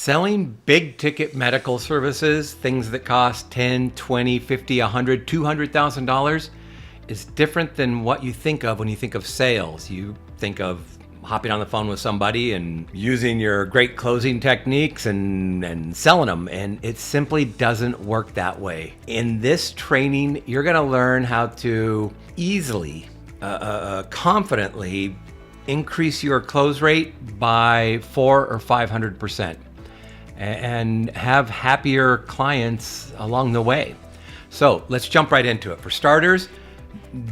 Selling big ticket medical services, things that cost 10, 20, 50, 100, $200,000 is different than what you think of when you think of sales. You think of hopping on the phone with somebody and using your great closing techniques and selling them. And it simply doesn't work that way. In this training, you're gonna learn how to easily, confidently increase your close rate by 400 or 500% and have happier clients along the way. So let's jump right into it. For starters,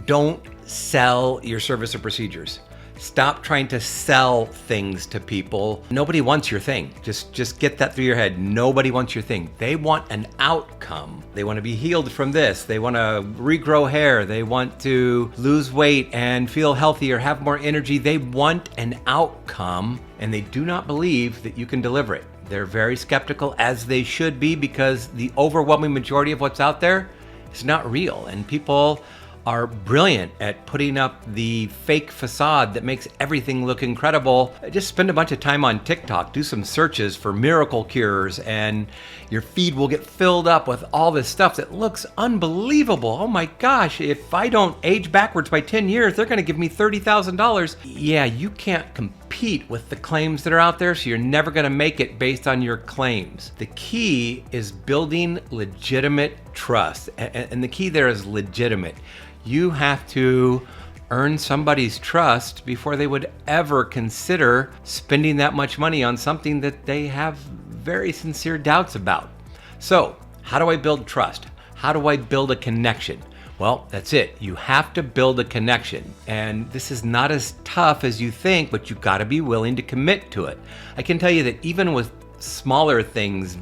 don't sell your service or procedures. Stop trying to sell things to people. Nobody wants your thing. Just get that through your head. Nobody wants your thing. They want an outcome. They want to be healed from this. They want to regrow hair. They want to lose weight and feel healthier, have more energy. They want an outcome, and they do not believe that you can deliver it. They're very skeptical, as they should be, because the overwhelming majority of what's out there is not real, and people are brilliant at putting up the fake facade that makes everything look incredible. Just spend a bunch of time on TikTok, do some searches for miracle cures, and your feed will get filled up with all this stuff that looks unbelievable. Oh my gosh, if I don't age backwards by 10 years, they're gonna give me $30,000. Yeah, you can't compete with the claims that are out there, so you're never gonna make it based on your claims. The key is building legitimate trust, and the key there is legitimate. You have to earn somebody's trust before they would ever consider spending that much money on something that they have very sincere doubts about. So, how do I build trust? How do I build a connection? Well, that's it. You have to build a connection. And this is not as tough as you think, but you've got to be willing to commit to it. I can tell you that even with smaller things,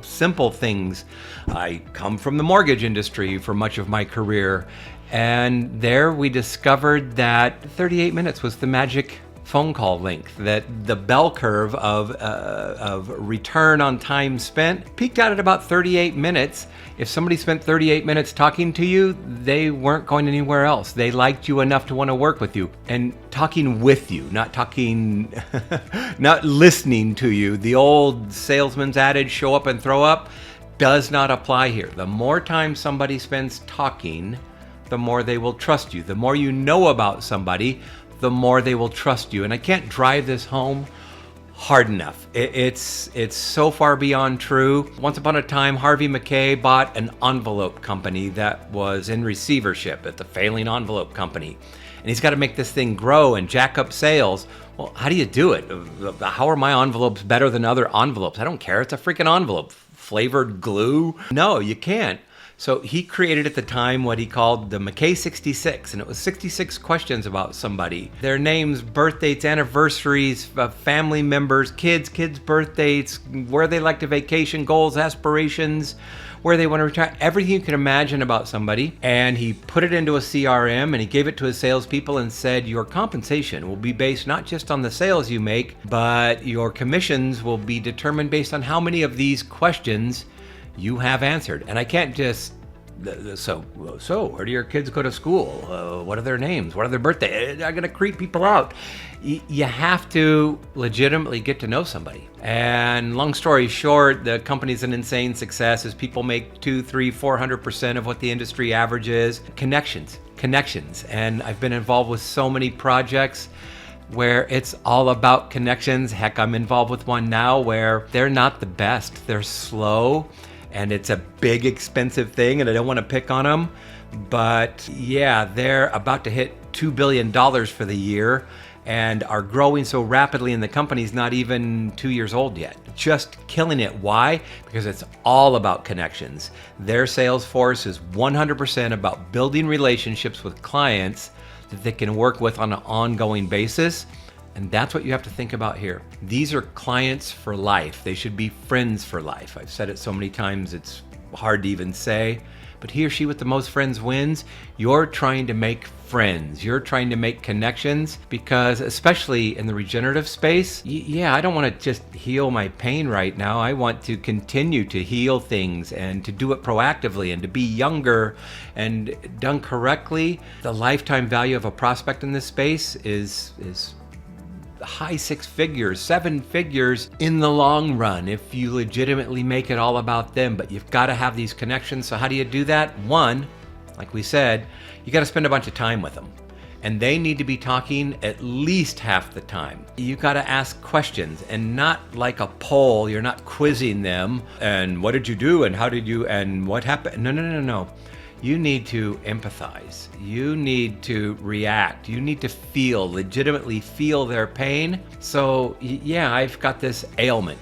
simple things, I come from the mortgage industry for much of my career. And there we discovered that 38 minutes was the magic phone call length, that the bell curve of return on time spent peaked out at about 38 minutes. If somebody spent 38 minutes talking to you, they weren't going anywhere else. They liked you enough to want to work with you. And talking with you, not talking, not listening to you. The old salesman's adage, show up and throw up, does not apply here. The more time somebody spends talking, the more they will trust you. The more you know about somebody, the more they will trust you. And I can't drive this home hard enough. It's so far beyond true. Once upon a time, Harvey Mackay bought an envelope company that was in receivership at the failing envelope company. And he's got to make this thing grow and jack up sales. Well, how do you do it? How are my envelopes better than other envelopes? I don't care. It's a freaking envelope. Flavored glue? No, you can't. So he created at the time what he called the Mackay 66, and it was 66 questions about somebody. Their names, birth dates, anniversaries, family members, kids' birthdates, where they like to vacation, goals, aspirations, where they want to retire, everything you can imagine about somebody. And he put it into a CRM and he gave it to his salespeople and said, your compensation will be based not just on the sales you make, but your commissions will be determined based on how many of these questions you have answered. And I can't just, so where do your kids go to school? What are their names? What are their birthdays? I'm going to creep people out. You have to legitimately get to know somebody. And long story short, the company's an insane success as people make 200, 300, 400% of what the industry average is. Connections. And I've been involved with so many projects where it's all about connections. Heck, I'm involved with one now where they're not the best. They're slow. And it's a big, expensive thing, and I don't want to pick on them. But yeah, they're about to hit $2 billion for the year and are growing so rapidly, and the company's not even 2 years old yet. Just killing it. Why? Because it's all about connections. Their sales force is 100% about building relationships with clients that they can work with on an ongoing basis. And that's what you have to think about here. These are clients for life. They should be friends for life. I've said it so many times, it's hard to even say. But he or she with the most friends wins. You're trying to make friends. You're trying to make connections because, especially in the regenerative space, I don't want to just heal my pain right now. I want to continue to heal things and to do it proactively and to be younger and done correctly. The lifetime value of a prospect in this space is high 6 figures, 7 figures in the long run if you legitimately make it all about them. But you've got to have these connections. So how do you do that? One, like we said, you got to spend a bunch of time with them. And they need to be talking at least half the time. You got to ask questions, and not like a poll. You're not quizzing them. And what did you do? And how did you? And what happened? No. You need to empathize. You need to react. You need to legitimately feel their pain. So yeah, I've got this ailment,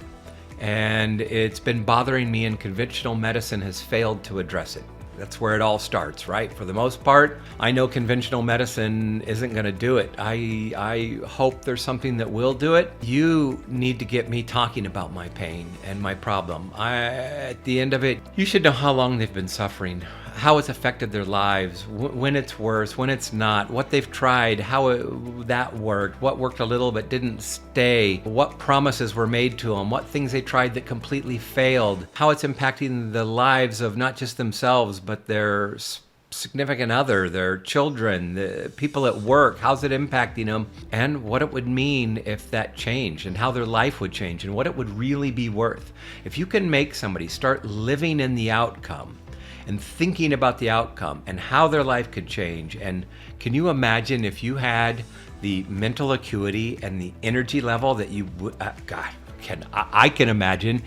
and it's been bothering me, and conventional medicine has failed to address it. That's where it all starts, right? For the most part, I know conventional medicine isn't going to do it. I hope there's something that will do it. You need to get me talking about my pain and my problem. At the end of it, you should know how long they've been suffering, how it's affected their lives, when it's worse, when it's not, what they've tried, how that worked, what worked a little but didn't stay, what promises were made to them, what things they tried that completely failed, how it's impacting the lives of not just themselves, but their significant other, their children, the people at work, how's it impacting them, and what it would mean if that changed, and how their life would change, and what it would really be worth. If you can make somebody start living in the outcome, and thinking about the outcome and how their life could change. And can you imagine if you had the mental acuity and the energy level that you would, I can imagine.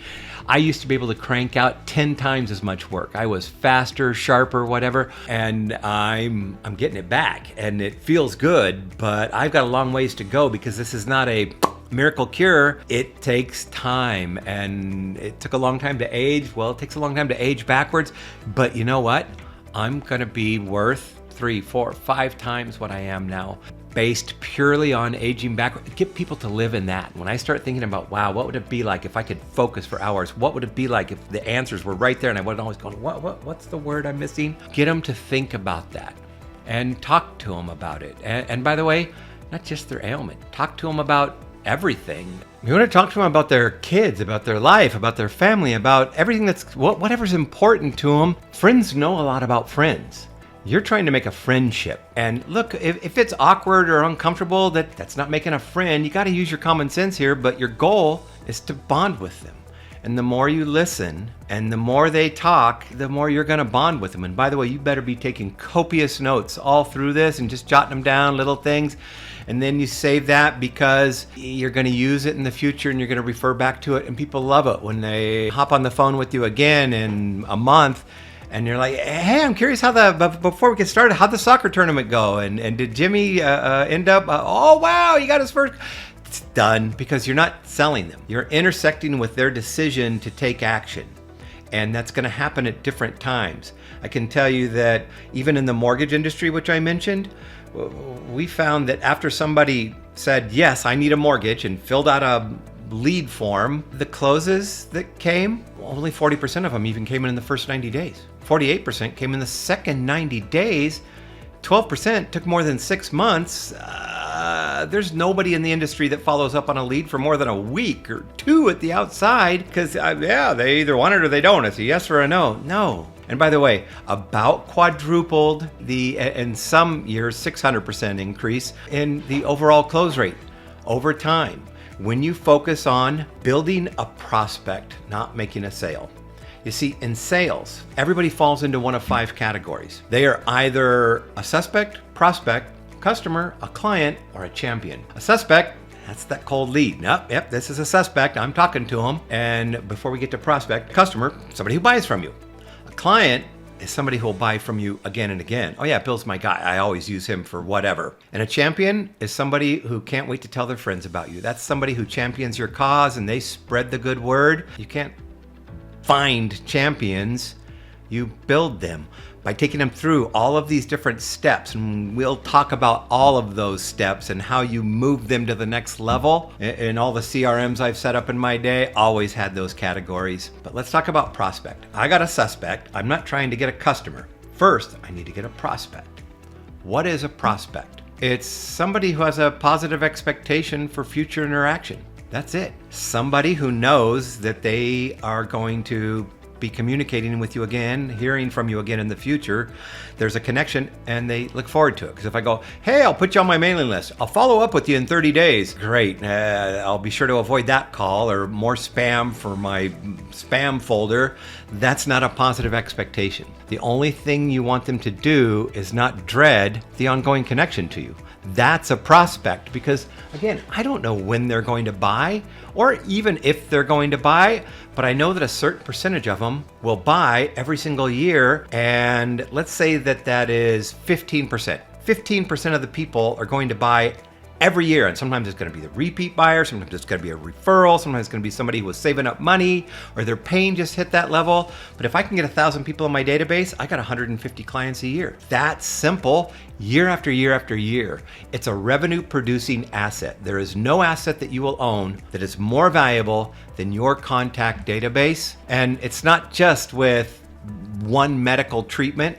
I used to be able to crank out 10 times as much work. I was faster, sharper, whatever, and I'm getting it back, and it feels good, but I've got a long ways to go, because this is not a miracle cure. It takes time, and it took a long time to age. Well, it takes a long time to age backwards, but you know what? I'm gonna be worth 3, 4, 5 times what I am now, based purely on aging backwards. Get people to live in that. When I start thinking about, wow, what would it be like if I could focus for hours? What would it be like if the answers were right there and I wasn't always going, what's the word I'm missing? Get them to think about that and talk to them about it. And by the way, not just their ailment. Talk to them about everything. You want to talk to them about their kids, about their life, about their family, about everything whatever's important to them. Friends know a lot about friends. You're trying to make a friendship. And look, if it's awkward or uncomfortable, that's not making a friend. You got to use your common sense here, but your goal is to bond with them. And the more you listen and the more they talk, the more you're going to bond with them. And by the way, you better be taking copious notes all through this and just jotting them down, little things. And then you save that, because you're going to use it in the future and you're going to refer back to it. And people love it when they hop on the phone with you again in a month and you're like, hey, I'm curious before we get started, how'd the soccer tournament go? And did Jimmy end up, oh, wow, you got his first. It's done, because you're not selling them. You're intersecting with their decision to take action. And that's going to happen at different times. I can tell you that even in the mortgage industry, which I mentioned, we found that after somebody said, yes, I need a mortgage, and filled out a lead form, the closes that came, only 40% of them even came in the first 90 days. 48% came in the second 90 days. 12% took more than 6 months. There's nobody in the industry that follows up on a lead for more than a week or 2 at the outside, because they either want it or they don't. It's a yes or a no. No. And by the way, about quadrupled in some years, 600% increase in the overall close rate over time, when you focus on building a prospect, not making a sale. You see, in sales, everybody falls into one of 5 categories. They are either a suspect, prospect, customer, a client, or a champion. A suspect, that's that cold lead. Yep, this is a suspect. I'm talking to him. And before we get to prospect, customer, somebody who buys from you. A client is somebody who will buy from you again and again. Oh yeah, Bill's my guy. I always use him for whatever. And a champion is somebody who can't wait to tell their friends about you. That's somebody who champions your cause and they spread the good word. You can't find champions, you build them by taking them through all of these different steps. And we'll talk about all of those steps and how you move them to the next level. In all the CRMs I've set up in my day, always had those categories. But let's talk about prospect. I got a suspect. I'm not trying to get a customer. First, I need to get a prospect. What is a prospect? It's somebody who has a positive expectation for future interaction. That's it. Somebody who knows that they are going to be communicating with you again, hearing from you again in the future. There's a connection and they look forward to it. Because if I go, hey, I'll put you on my mailing list, I'll follow up with you in 30 days. Great. I'll be sure to avoid that call or more spam for my spam folder. That's not a positive expectation. The only thing you want them to do is not dread the ongoing connection to you. That's a prospect because, again, I don't know when they're going to buy or even if they're going to buy, but I know that a certain percentage of them will buy every single year. And let's say that that is 15%. 15% of the people are going to buy every year. And sometimes it's going to be the repeat buyer. Sometimes it's going to be a referral. Sometimes it's going to be somebody who was saving up money or their pain just hit that level. But if I can get 1,000 people in my database, I got 150 clients a year. That's simple, year after year after year. It's a revenue producing asset. There is no asset that you will own that is more valuable than your contact database. And it's not just with one medical treatment.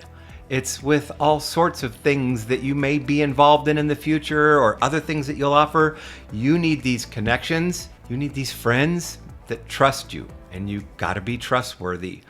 It's with all sorts of things that you may be involved in the future or other things that you'll offer. You need these connections. You need these friends that trust you, and you got to be trustworthy.